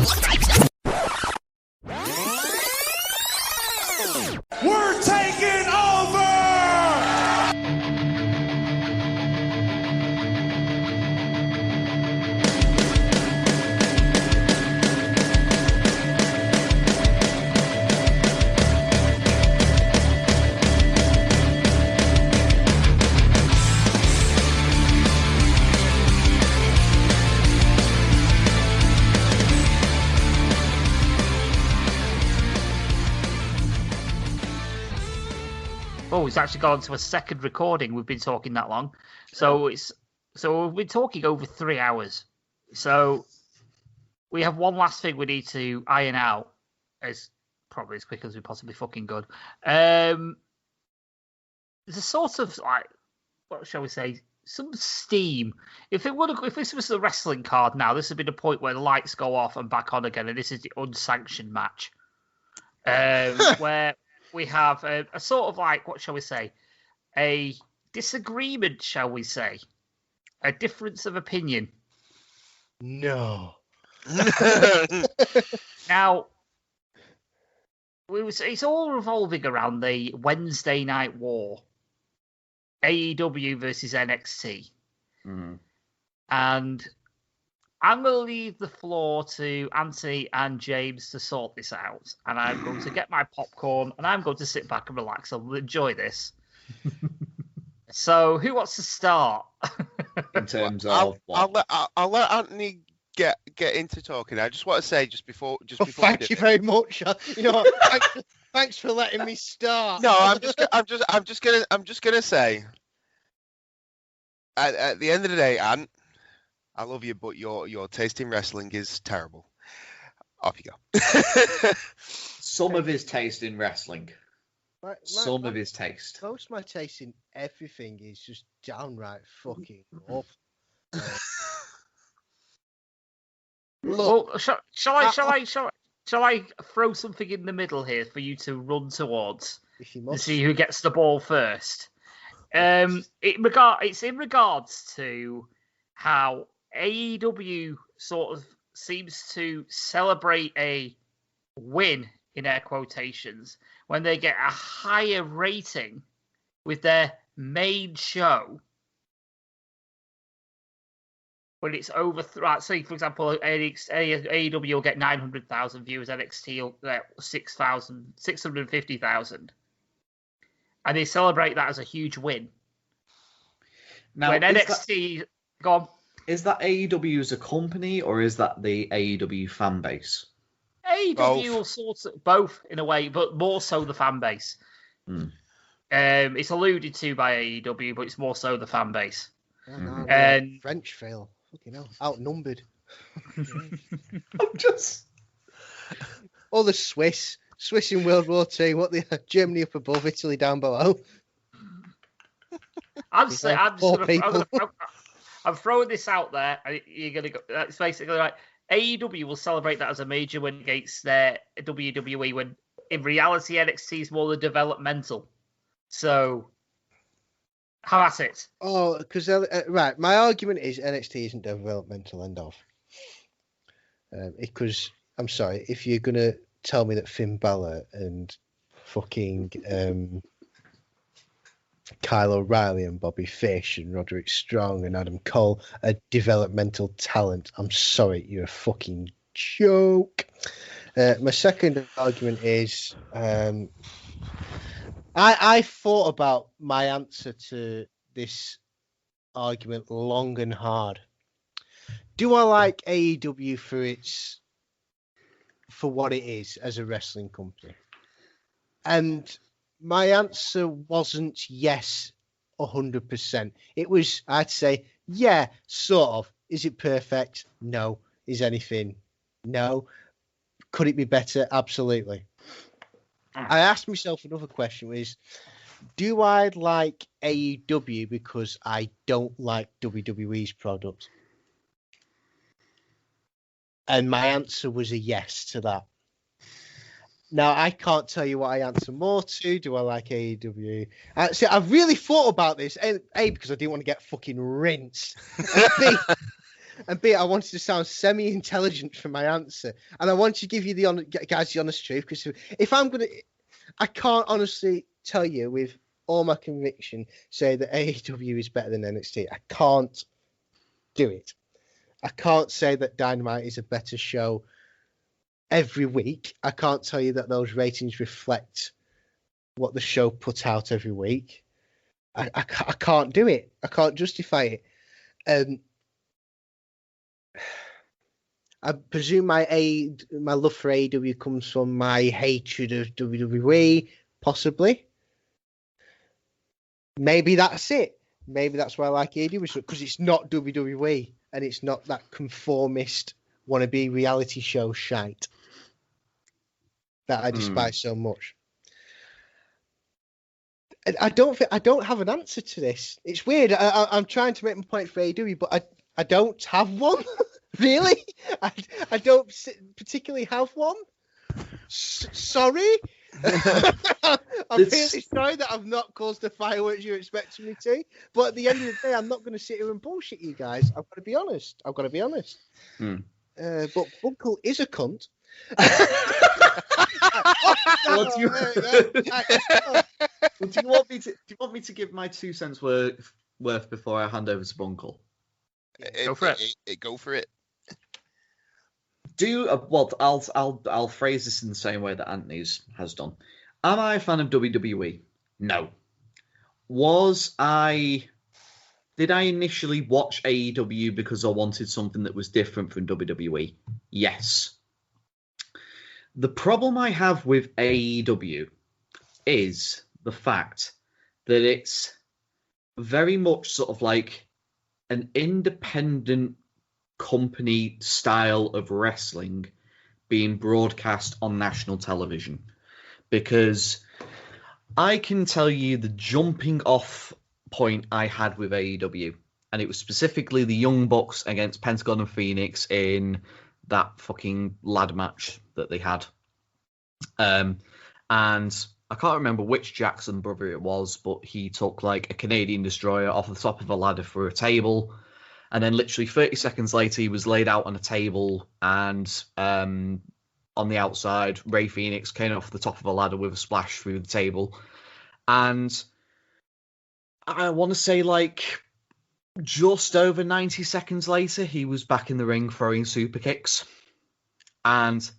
We're taking over! Oh, it's actually gone to a second recording. We've been talking that long, so we've been talking over 3 hours. So we have one last thing we need to iron out, as probably as quick as we possibly fucking could. There's a sort of like, what shall we say, some steam. If this was the wrestling card now, this would be the point where the lights go off and back on again, and this is the unsanctioned match, where we have a sort of like, what shall we say, a disagreement, shall we say, a difference of opinion. No. Now, it's all revolving around the Wednesday Night War, AEW versus NXT. Mm. And I'm going to leave the floor to Anthony and James to sort this out. And I'm going to get my popcorn and I'm going to sit back and relax. I'll enjoy this. So, who wants to start? In terms of I'll let Anthony get into talking. I just want to say just before. Thank you very much. You know, thanks for letting me start. No, I'm just gonna say. At the end of the day, Ant, I love you, but your taste in wrestling is terrible. Off you go. some of his taste in wrestling. Some of his taste. Most of my taste in everything is just downright fucking awful. Look, well, shall I throw something in the middle here for you to run towards to see who gets the ball first? It's in regards to how AEW sort of seems to celebrate a win, in air quotations, when they get a higher rating with their main show. When it's over, say for example, AEW will get 900,000 viewers, NXT will get 650,000, and they celebrate that as a huge win. Now, when NXT, go on. Is that AEW as a company, or is that the AEW fan base? AEW will sort of both in a way, but more so the fan base. Mm. It's alluded to by AEW, but it's more so the fan base. No, And French fail. Fucking hell, outnumbered. I'm just All the Swiss in World War II. What the Germany up above, Italy down below. I'm throwing this out there. You're gonna go. That's basically like AEW will celebrate that as a major win against their WWE, when in reality NXT is more the developmental. So, how at it? Oh, because right, my argument is NXT isn't developmental. End of. Because I'm sorry, if you're gonna tell me that Finn Balor and fucking Kyle O'Reilly and Bobby Fish and Roderick Strong and Adam Cole are developmental talent, I'm sorry, you're a fucking joke. My second argument is I thought about my answer to this argument long and hard. Do I like AEW for what it is as a wrestling company? And my answer wasn't yes 100%. It was, I'd say, yeah, sort of. Is it perfect? No. Is anything? No. Could it be better? Absolutely. I asked myself another question, was, do I like AEW because I don't like WWE's product? And my answer was a yes to that. Now, I can't tell you what I answer more to. Do I like AEW? See, I've really thought about this. A, because I didn't want to get fucking rinsed. and B, I wanted to sound semi-intelligent for my answer, and I want to give you the honest truth, because if I'm gonna, I can't honestly tell you with all my conviction say that AEW is better than NXT. I can't do it. I can't say that Dynamite is a better show every week. I can't tell you that those ratings reflect what the show puts out every week. I can't do it. I can't justify it. I presume my love for AEW comes from my hatred of WWE, possibly. Maybe that's it. Maybe that's why I like AEW, because it's not WWE and it's not that conformist wannabe reality show shite that I despise so much. I don't have an answer to this. It's weird. I'm trying to make my point for AEW, but I don't have one. Really, I don't particularly have one. Sorry. I'm really sorry that I've not caused the fireworks you're expecting me to. But at the end of the day, I'm not going to sit here and bullshit you guys. I've got to be honest. But Bunkle is a cunt. Do you want me to give my 2 cents worth before I hand over to Bunkle? Go for it. Go for it. I'll phrase this in the same way that Anthony's has done. Am I a fan of WWE? No. Did I initially watch AEW because I wanted something that was different from WWE? Yes. The problem I have with AEW is the fact that it's very much sort of like an independent company style of wrestling being broadcast on national television. Because I can tell you the jumping off point I had with AEW, and it was specifically the Young Bucks against Pentagon and Phoenix in that fucking ladder match that they had. And I can't remember which Jackson brother it was, but he took like a Canadian destroyer off the top of a ladder for a table. And then literally 30 seconds later, he was laid out on a table, and on the outside, Rey Fenix came off the top of a ladder with a splash through the table. And I want to say like just over 90 seconds later, he was back in the ring throwing super kicks. And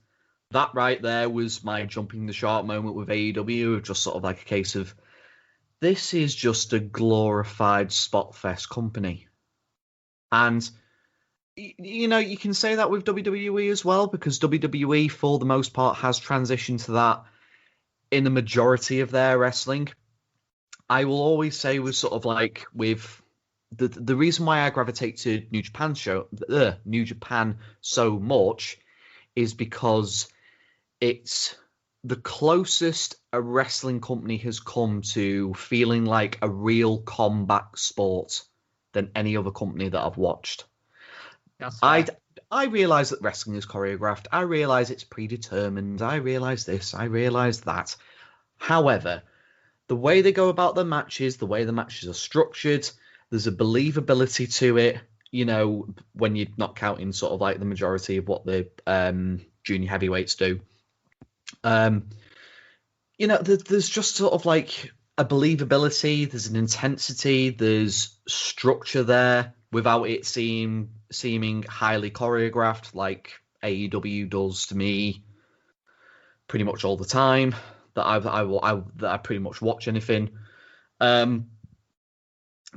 that right there was my jumping the shark moment with AEW, just sort of like a case of, this is just a glorified spot fest company. And, you know, you can say that with WWE as well, because WWE, for the most part, has transitioned to that in the majority of their wrestling. I will always say with sort of like with the reason why I gravitate to New Japan so much is because it's the closest a wrestling company has come to feeling like a real combat sport than any other company that I've watched. I realise that wrestling is choreographed. I realise it's predetermined. I realise this. I realise that. However, the way they go about their matches, the way the matches are structured, there's a believability to it, you know, when you're not counting sort of like the majority of what the junior heavyweights do. You know, there's just sort of like a believability, there's an intensity, there's structure there without it seeming highly choreographed like AEW does to me pretty much all the time that I pretty much watch anything.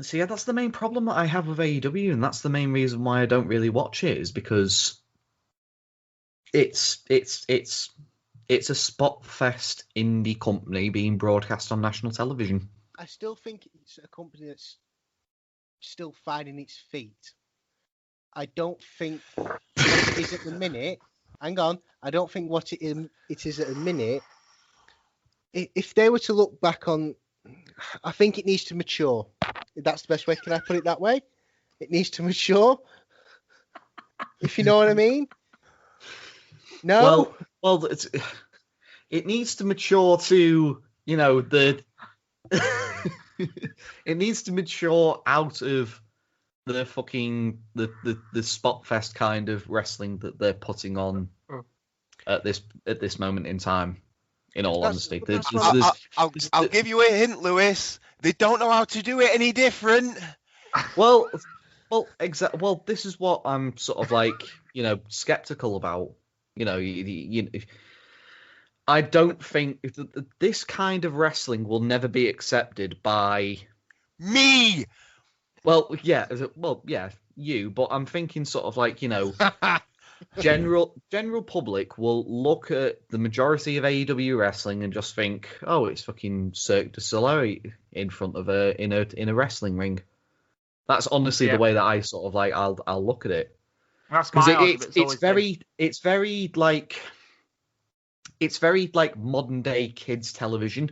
So yeah, that's the main problem that I have with AEW, and that's the main reason why I don't really watch it, is because it's a spot fest indie company being broadcast on national television. I still think it's a company that's still finding its feet. I don't think what it is at the minute. Hang on. I don't think what it is at the minute. If they were to look back on, I think it needs to mature. That's the best way. Can I put it that way? It needs to mature. If you know what I mean. No. Well, it needs to mature to, you know, it needs to mature out of the fucking the spot fest kind of wrestling that they're putting on at this moment in time. In all honesty, I'll give you a hint, Lewis. They don't know how to do it any different. Well, exactly. Well, this is what I'm sort of like, skeptical about. I don't think this kind of wrestling will never be accepted by me. Well, yeah, you. But I'm thinking sort of like, general public will look at the majority of AEW wrestling and just think, oh, it's fucking Cirque du Soleil in front of in a wrestling ring. That's honestly the way that I sort of like I'll look at it. That's my argument. It's very like modern day kids television.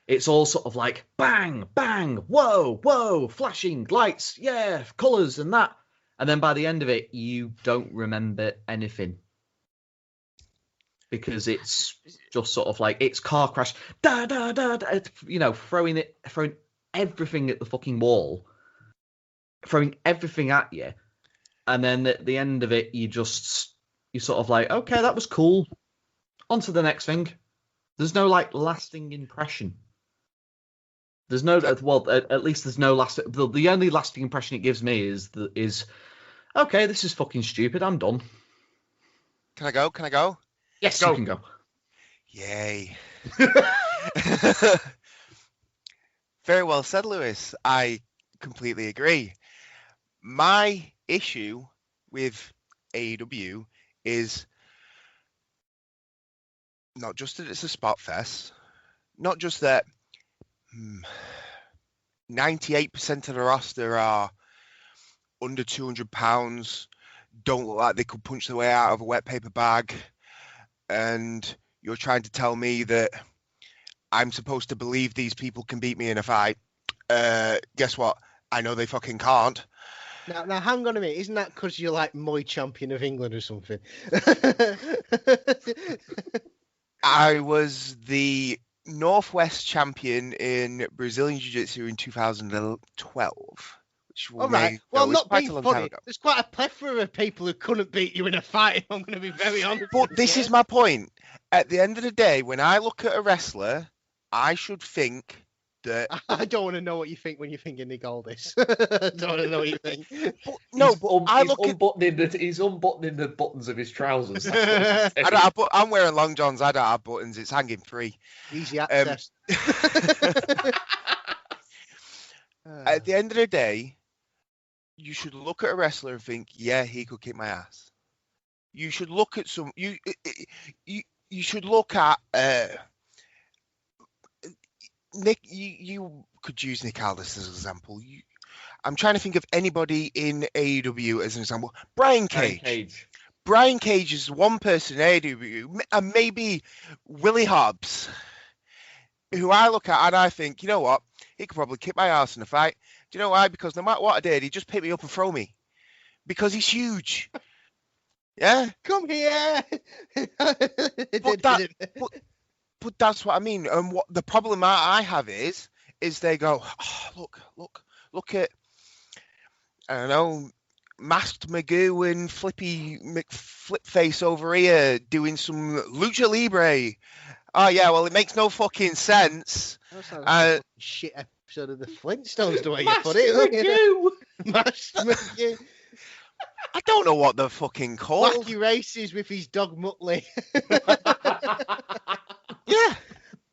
It's all sort of like bang, bang, whoa, flashing lights, yeah, colours and that. And then by the end of it, you don't remember anything. Because it's just sort of like, it's car crash, throwing everything at the fucking wall, throwing everything at you. And then at the end of it, you're sort of like, okay, that was cool. On to the next thing. There's no like lasting impression. There's no, well, at least there's no last. The only lasting impression it gives me is okay, this is fucking stupid. I'm done. Can I go? Yes, you can go. Yay. Very well said, Lewis. I completely agree. My issue with AEW is not just that it's a spot fest, not just that 98% of the roster are under 200 pounds, don't look like they could punch their way out of a wet paper bag, and you're trying to tell me that I'm supposed to believe these people can beat me in a fight. Guess what? I know they fucking can't. Now, hang on a minute. Isn't that because you're like Muay champion of England or something? I was the Northwest champion in Brazilian Jiu-Jitsu in 2012. All right. Well, not being funny. There's quite a plethora of people who couldn't beat you in a fight. I'm going to be very honest. But this is my point. At the end of the day, when I look at a wrestler, I should think that... I don't want to know what you think when you're thinking Nick Aldis. I don't want to know what you think. He's unbuttoning the buttons of his trousers. I'm wearing long johns. I don't have buttons. It's hanging free. Easy access. At the end of the day, you should look at a wrestler and think, yeah, he could kick my ass. You should look at you should look at Nick. You could use Nick Aldis as an example. I'm trying to think of anybody in AEW as an example. Brian Cage. Brian Cage is one person in AEW, and maybe Willie Hobbs, who I look at and I think, you know what, he could probably kick my ass in a fight. Do you know why? Because no matter what I did, he'd just pick me up and throw me. Because he's huge. Yeah? Come here! But that's what I mean. And what the problem I have is they go, oh, look at, I don't know, Masked Magoo and Flipface over here doing some Lucha Libre. Oh, yeah, well, it makes no fucking sense. That shit episode of the Flintstones, the way you put it. Masked Magoo. I don't know what they're fucking called. Wacky Races with his dog Muttley. Yeah.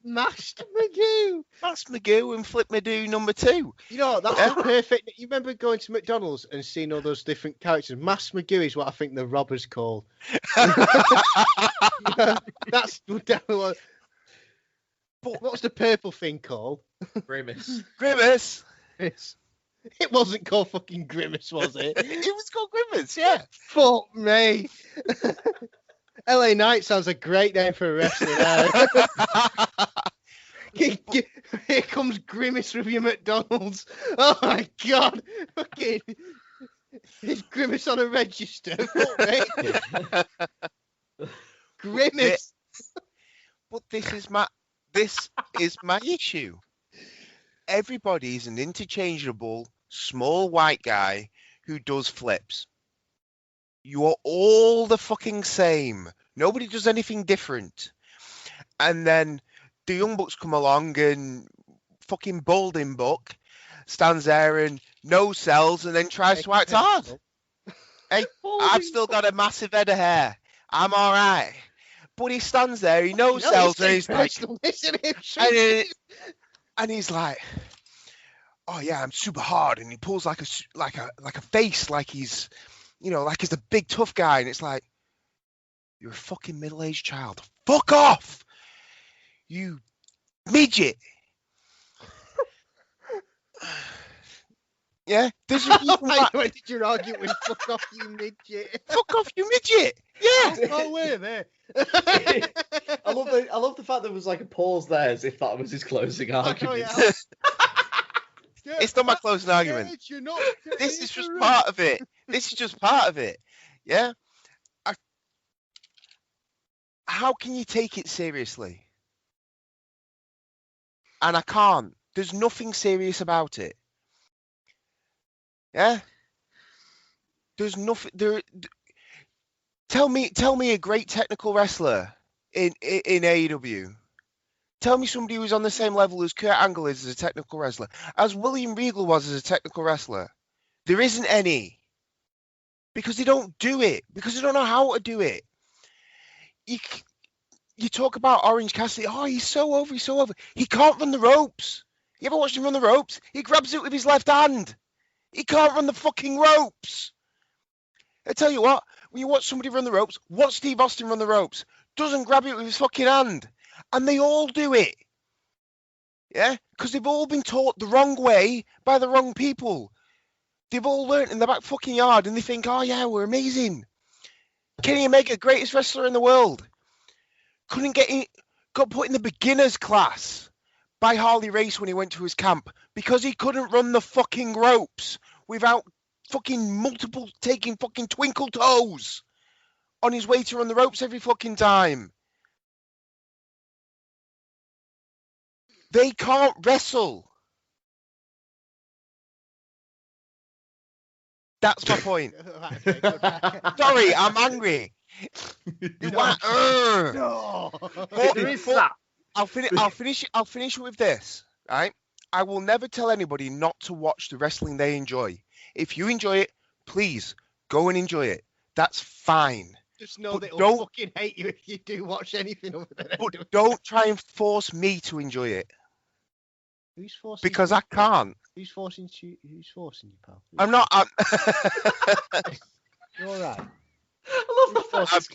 Masked Magoo. Masked Magoo and Flip Magoo number 2. You know, that's the perfect... You remember going to McDonald's and seeing all those different characters? Masked Magoo is what I think the robber's called. That's definitely what... But what's the purple thing called? Grimace. Grimace. It wasn't called fucking Grimace, was it? It was called Grimace, yeah. Fuck me. LA Knight sounds a great name for a wrestler. Here comes Grimace from your McDonald's. Oh my god. Fucking... Is Grimace on a register? Fuck me. Grimace. But this is my issue. Everybody's an interchangeable small white guy who does flips. You are all the fucking same. Nobody does anything different. And then the Young Bucks come along and fucking Balding Buck stands there and no sells and then tries to act hard. Hey, I've still got a massive head of hair. I'm all right. But he stands there, he no sells, and he's like, and he's like, oh yeah, I'm super hard, and he pulls like a face, like he's, like he's a big tough guy, and it's like, you're a fucking middle-aged child. Fuck off, you midget. Yeah, there's a reason why. When did you argue with fuck off, you midget? Fuck off, you midget. Yeah. Oh, wait there. I love the fact there was like a pause there, as if that was his closing argument. Yeah. It's not my closing argument. This is just part of it. This is just part of it. Yeah. How can you take it seriously? And I can't. There's nothing serious about it. Yeah. There's nothing there. Tell me a great technical wrestler in AEW. Tell me somebody who's on the same level as Kurt Angle is as a technical wrestler, as William Regal was as a technical wrestler. There isn't any. Because they don't do it. Because they don't know how to do it. You talk about Orange Cassidy. Oh, he's so over. He can't run the ropes. You ever watched him run the ropes? He grabs it with his left hand. He can't run the fucking ropes. I tell you what, when you watch somebody run the ropes, watch Steve Austin run the ropes. Doesn't grab it with his fucking hand. And they all do it. Yeah? Because they've all been taught the wrong way by the wrong people. They've all learnt in the back fucking yard and they think, oh yeah, we're amazing. Kenny Omega, greatest wrestler in the world. Got put in the beginner's class by Harley Race when he went to his camp because he couldn't run the fucking ropes without taking fucking twinkle toes on his way to run the ropes every fucking time. They can't wrestle. That's my point. Sorry, I'm angry. No. There is that. I'll finish with this, right? I will never tell anybody not to watch the wrestling they enjoy. If you enjoy it, please go and enjoy it. That's fine. Just know But that don't- they'll fucking hate you if you do watch anything other than But don't try and force me to enjoy it Who's forcing because you? I can't. Who's forcing you, pal? I'm not. You're all right. I love the fact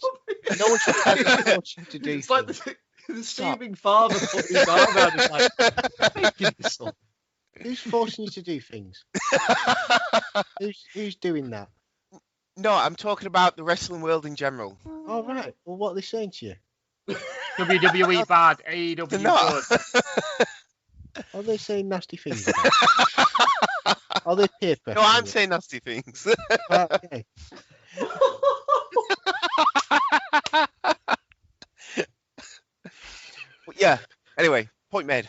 No one should ever force you to do it's like things. the steaming father putting his arm around his like, making this son. Who's forcing you to do things? Who's doing that? No, I'm talking about the wrestling world in general. All right. Well, what are they saying to you? WWE bad, AEW They're not. good. Are they saying nasty things? About Are they peer pressuring No, I'm you? saying nasty things. Okay. Yeah. Anyway, point made.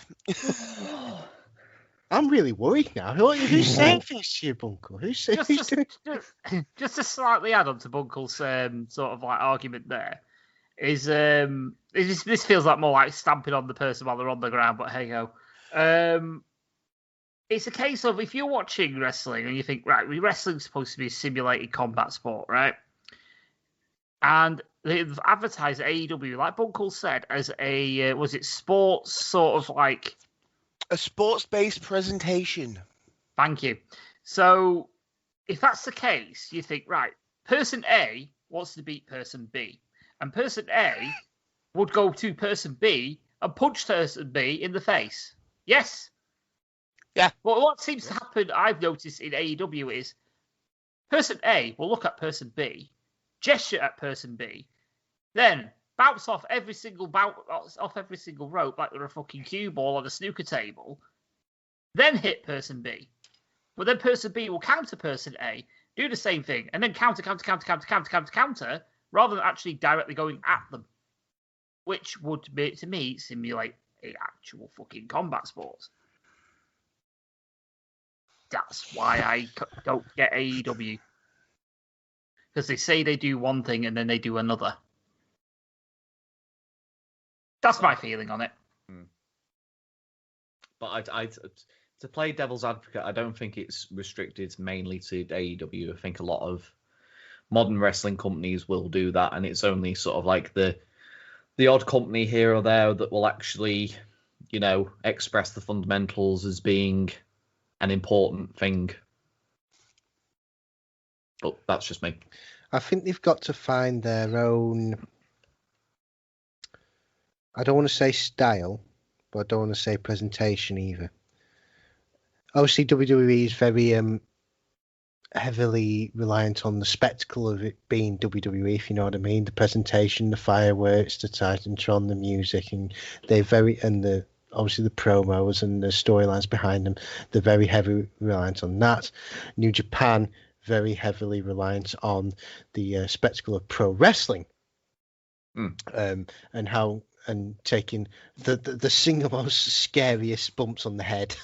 I'm really worried now. Who's saying things to you, Bunkle? Who's doing? Just to slightly add on to Bunkle's sort of like argument there, is this feels like more like stamping on the person while they're on the ground, but hey ho. It's a case of if you're watching wrestling and you think, right, wrestling's supposed to be a simulated combat sport, right? And they've advertised AEW, like Bunkle said, as a was it sports sort of like A sports-based presentation. Thank you. So, if that's the case, you think, right, person A wants to beat person B, and person A would go to person B and punch person B in the face. Yes? Yeah. Well, what seems to happen, I've noticed in AEW, is person A will look at person B, gesture at person B, then bounce off every single rope like they're a fucking cue ball on a snooker table, then hit person B. But then person B will counter person A, do the same thing, and then counter, rather than actually directly going at them, which would be, to me, simulate an actual fucking combat sport. that's why I don't get AEW. Because they say they do one thing and then they do another. That's my feeling on it. But to play devil's advocate, I don't think it's restricted mainly to AEW. I think a lot of modern wrestling companies will do that, and it's only sort of like the odd company here or there that will actually, express the fundamentals as being an important thing. But that's just me. I think they've got to find their own, I don't want to say style, but I don't want to say presentation either. Obviously, WWE is very heavily reliant on the spectacle of it being WWE, if you know what I mean. The presentation, the fireworks, the Titantron, the music, and obviously the promos and the storylines behind them. They're very heavily reliant on that. New Japan, very heavily reliant on the spectacle of pro wrestling, and taking the single most scariest bumps on the head,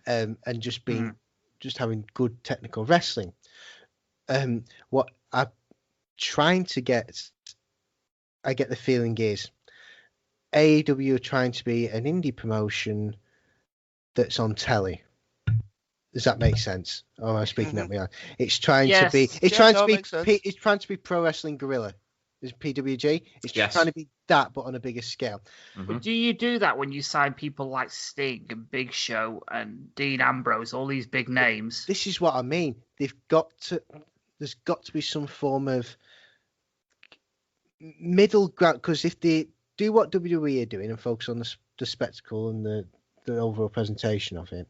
and just having good technical wrestling. What I'm trying to get, I get the feeling is AEW are trying to be an indie promotion that's on telly. Does that make sense? Or am I speaking at me? It's trying to be. It's trying to be Pro Wrestling Guerrilla. Is PWG? It's trying to be that, but on a bigger scale. But do you do that when you sign people like Sting and Big Show and Dean Ambrose, all these big names? This is what I mean. There's got to be some form of middle ground, because if they do what WWE are doing and focus on the spectacle and the overall presentation of it,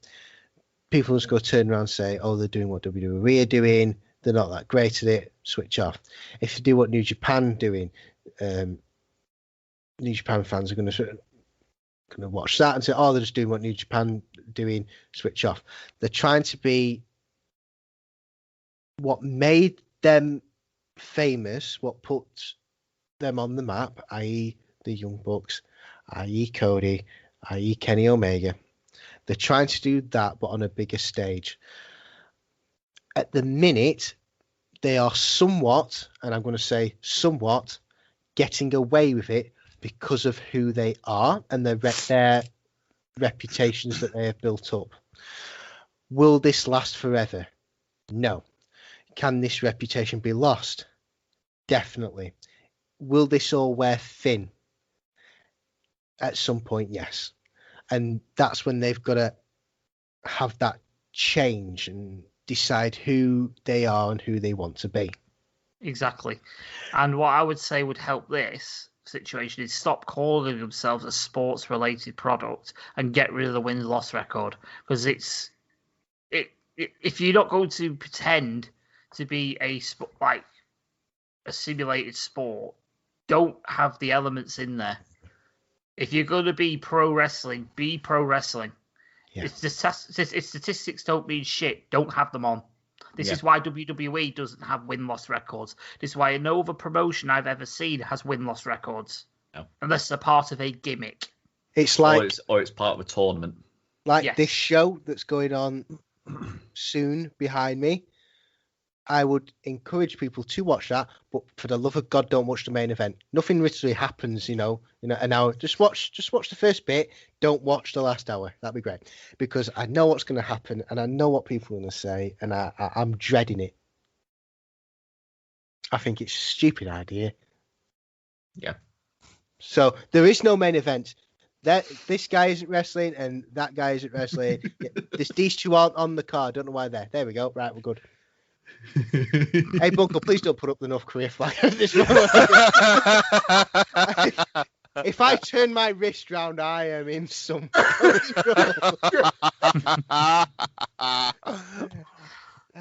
people just go turn around and say, oh, they're doing what WWE are doing, they're not that great at it, switch off. If you do what New Japan are doing, New Japan fans are going to watch that and say, oh, they're just doing what New Japan are doing, switch off. They're trying to be what made them famous, what put them on the map, i.e. the Young Bucks, i.e. Cody, i.e. Kenny Omega. They're trying to do that, but on a bigger stage. At the minute, they are somewhat, and I'm going to say somewhat, getting away with it because of who they are and their reputations that they have built up. Will this last forever? No. Can this reputation be lost? Definitely. Will this all wear thin? At some point, yes. And that's when they've got to have that change and decide who they are and who they want to be. Exactly. And what I would say would help this situation is stop calling themselves a sports-related product and get rid of the win-loss record. Because if you're not going to pretend to be a simulated sport, don't have the elements in there. If you're going to be pro wrestling, be pro wrestling. Yeah. If statistics don't mean shit, don't have them on. This is why WWE doesn't have win-loss records. This is why no other promotion I've ever seen has win-loss records. No. Unless they're part of a gimmick. It's like... Or it's part of a tournament. Like this show that's going on soon behind me. I would encourage people to watch that, but for the love of God, don't watch the main event. Nothing literally happens, an hour. Just watch the first bit. Don't watch the last hour. That'd be great, because I know what's going to happen and I know what people are going to say, and I'm dreading it. I think it's a stupid idea. Yeah. So there is no main event. This guy isn't wrestling and that guy isn't wrestling. These two aren't on the card. Don't know why they're. There we go. Right, we're good. Hey, Buncle, please don't put up the North Korea flag at this moment. If I turn my wrist round, I am in some trouble.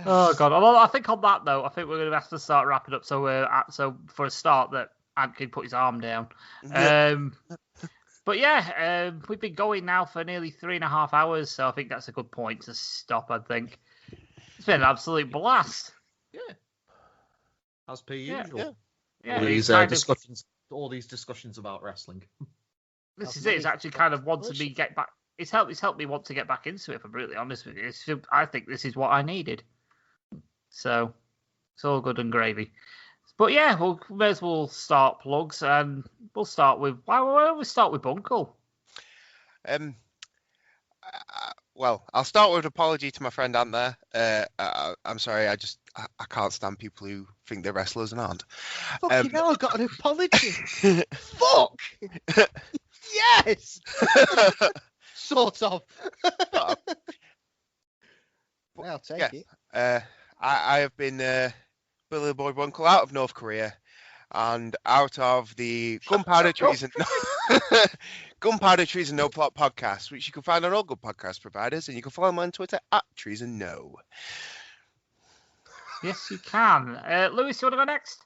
Oh God! Although I think on that though, I think we're going to have to start wrapping up. So for a start, that Ant can put his arm down. But yeah, we've been going now for nearly 3.5 hours, so I think that's a good point to stop. I think. It's been an absolute blast. Yeah. As per usual. Yeah. All these discussions about wrestling. This is it. It's actually kind of wanted me to get back. it's helped me want to get back into it. If I'm brutally honest with you, I think this is what I needed. So it's all good and gravy. But yeah, we may as well start plugs, and we'll start with why don't we start with Bunkle? Well, I'll start with an apology to my friend Ant there. I'm sorry, I can't stand people who think they're wrestlers and aren't. Fucking hell, I got an apology. Fuck! Yes! Sort of. I'll take it. I have been Billy the Boy Bunkle out of North Korea and out of the Gunpowder Trees and No Plot podcast, which you can find on all good podcast providers, and you can follow me on Twitter at Trees and No. Yes, you can. Lewis, you want to go next?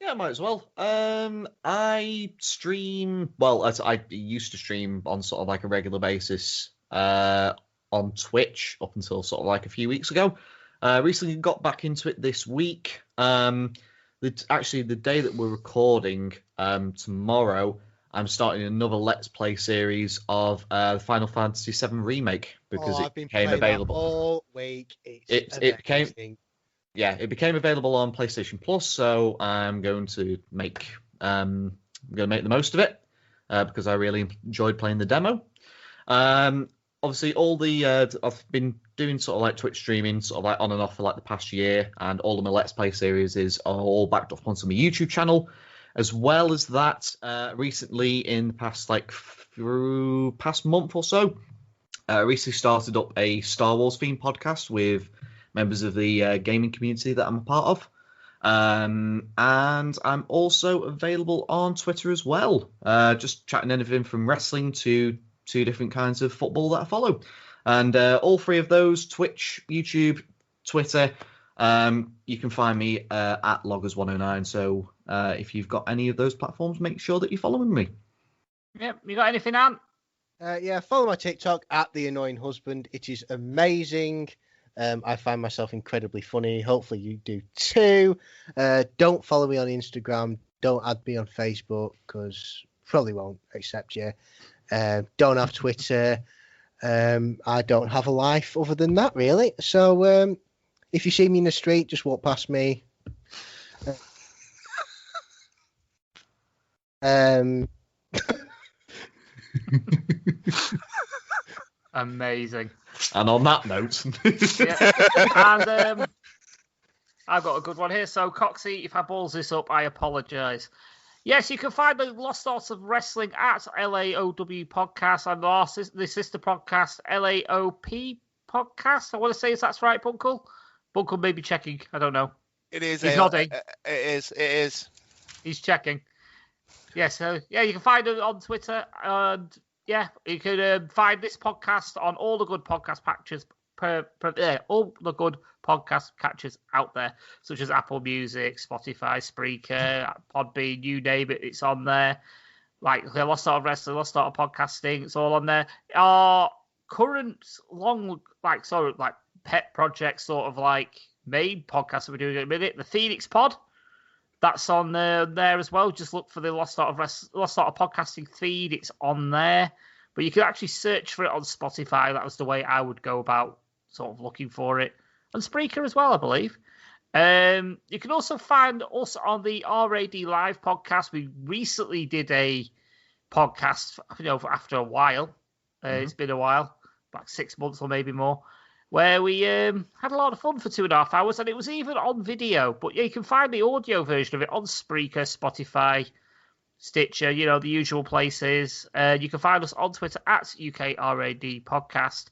Yeah, I might as well. I stream. Well, I used to stream on sort of like a regular basis on Twitch up until sort of like a few weeks ago. Recently got back into it this week. Actually, the day that we're recording, tomorrow, I'm starting another Let's Play series of the Final Fantasy VII Remake because it became available all week. It became available on PlayStation Plus, so I'm going to make the most of it because I really enjoyed playing the demo. Obviously, all the I've been doing sort of like Twitch streaming, sort of like on and off for like the past year, and all of my Let's Play series are all backed up onto my YouTube channel. As well as that, recently in the past past month or so, recently started up a Star Wars themed podcast with members of the gaming community that I'm a part of. And I'm also available on Twitter as well, just chatting anything from wrestling to different kinds of football that I follow. And all three of those, Twitch, YouTube, Twitter, you can find me at Loggers109. So if you've got any of those platforms, make sure that you're following me. Yep. You got anything, Ant? Yeah, follow my TikTok at The Annoying Husband. It is amazing. I find myself incredibly funny. Hopefully you do too. Don't follow me on Instagram. Don't add me on Facebook because probably won't accept you. Don't have Twitter. I don't have a life other than that, really. So if you see me in the street, just walk past me. Amazing. And on that note, and I've got a good one here. So, Coxy, if I balls this up, I apologise. Yes, you can find the Lost Arts of Wrestling at LAOW Podcast and the sister podcast, LAOP Podcast. I want to say if that's right, Bunkle. Bunkle may be checking. I don't know. It is. He's nodding. It is. He's checking. Yes, you can find it on Twitter. And yeah, you can find this podcast on all the good podcast patches. All the good podcast catchers out there, such as Apple Music, Spotify, Spreaker, Podbean, you name it, it's on there. Like the Lost Art of Wrestling, Lost Art of Podcasting, it's all on there. Our current pet project, sort of like main podcast that we're doing in a minute, the Phoenix Pod, that's on there as well. Just look for the Lost Art of Podcasting feed, it's on there. But you can actually search for it on Spotify. That was the way I would go about sort of looking for it. And Spreaker as well, I believe. You can also find us on the RAD Live podcast. We recently did a podcast, after a while. It's been a while, about 6 months or maybe more, where we had a lot of fun for 2.5 hours, and it was even on video. But yeah, you can find the audio version of it on Spreaker, Spotify, Stitcher, the usual places. You can find us on Twitter at UKRAD Podcast.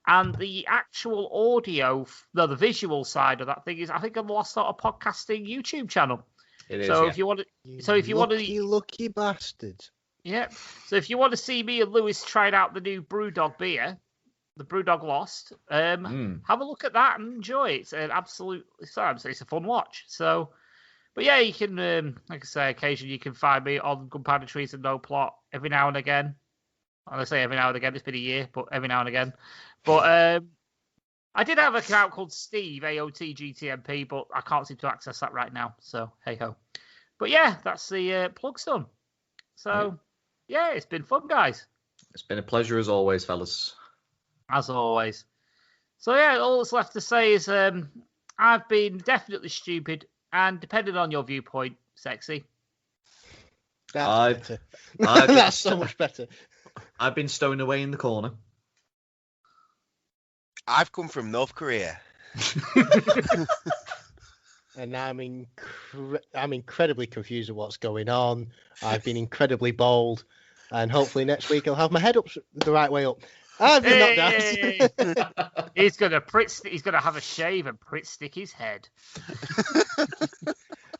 And the actual audio, the visual side of that thing is, I think, on the Lost Art of Podcasting YouTube channel. It is. So yeah. if you want to, you lucky bastard. Yeah. So if you want to see me and Lewis trying out the new BrewDog beer, the BrewDog Lost, have a look at that and enjoy it. It's an absolute, it's a fun watch. So, but yeah, you can, like I say, occasionally you can find me on Gunpowder Trees and No Plot every now and again. And I say every now and again, it's been a year, but every now and again. But I did have an account called Steve, AOTGTMP, but I can't seem to access that right now. So, hey-ho. But yeah, that's the plugs done. So, yeah, it's been fun, guys. It's been a pleasure as always, fellas. As always. So yeah, all that's left to say is I've been definitely stupid, and depending on your viewpoint, sexy. That's better. I've That's so much better. I've been stowing away in the corner. I've come from North Korea. And I'm incredibly confused at what's going on. I've been incredibly bold, and hopefully next week I'll have my head up the right way up. I've been Not Daz. He's gonna have a shave and Pritt stick his head.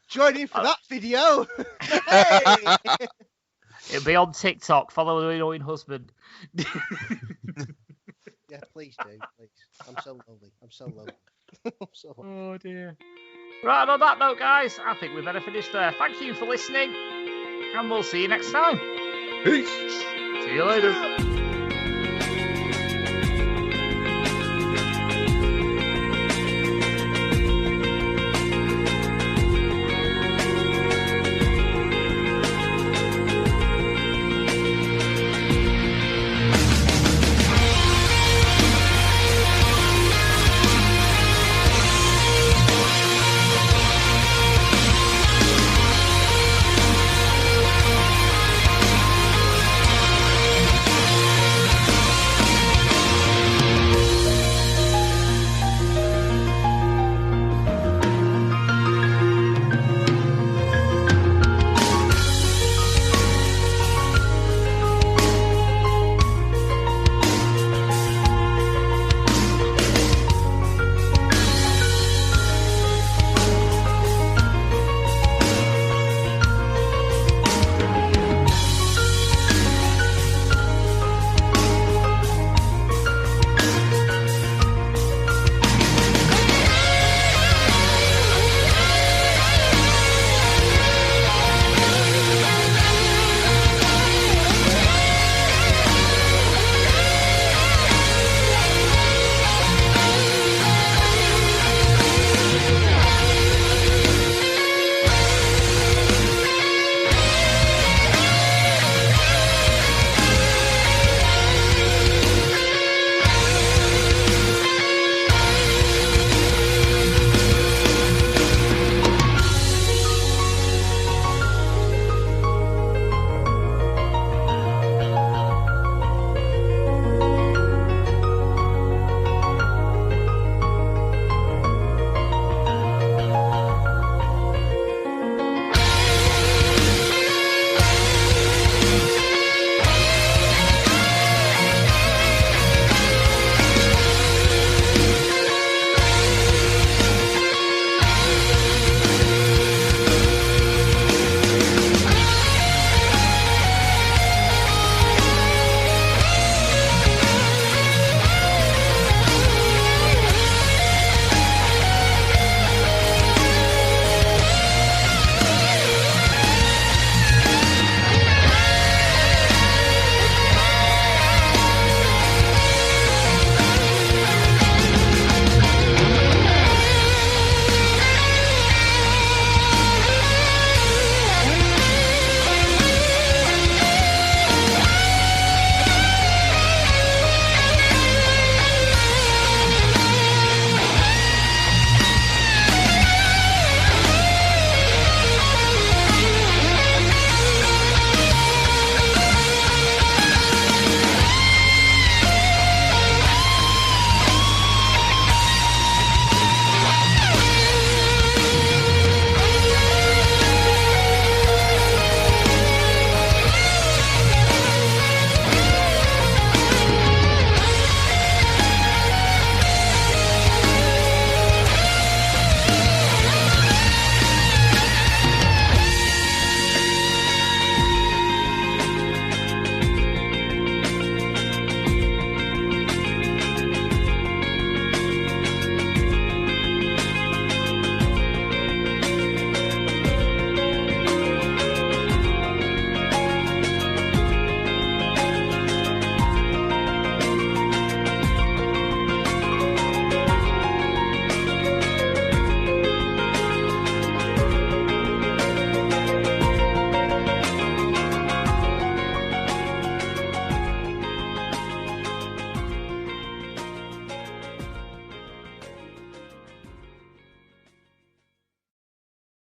Join in for that video. Hey! It'll be on TikTok. Follow the annoying husband. Yeah, please do. Please. I'm so lonely. I'm so lonely. Oh dear. Right, and on that note, guys, I think we better finish there. Thank you for listening, and we'll see you next time. Peace. See you later.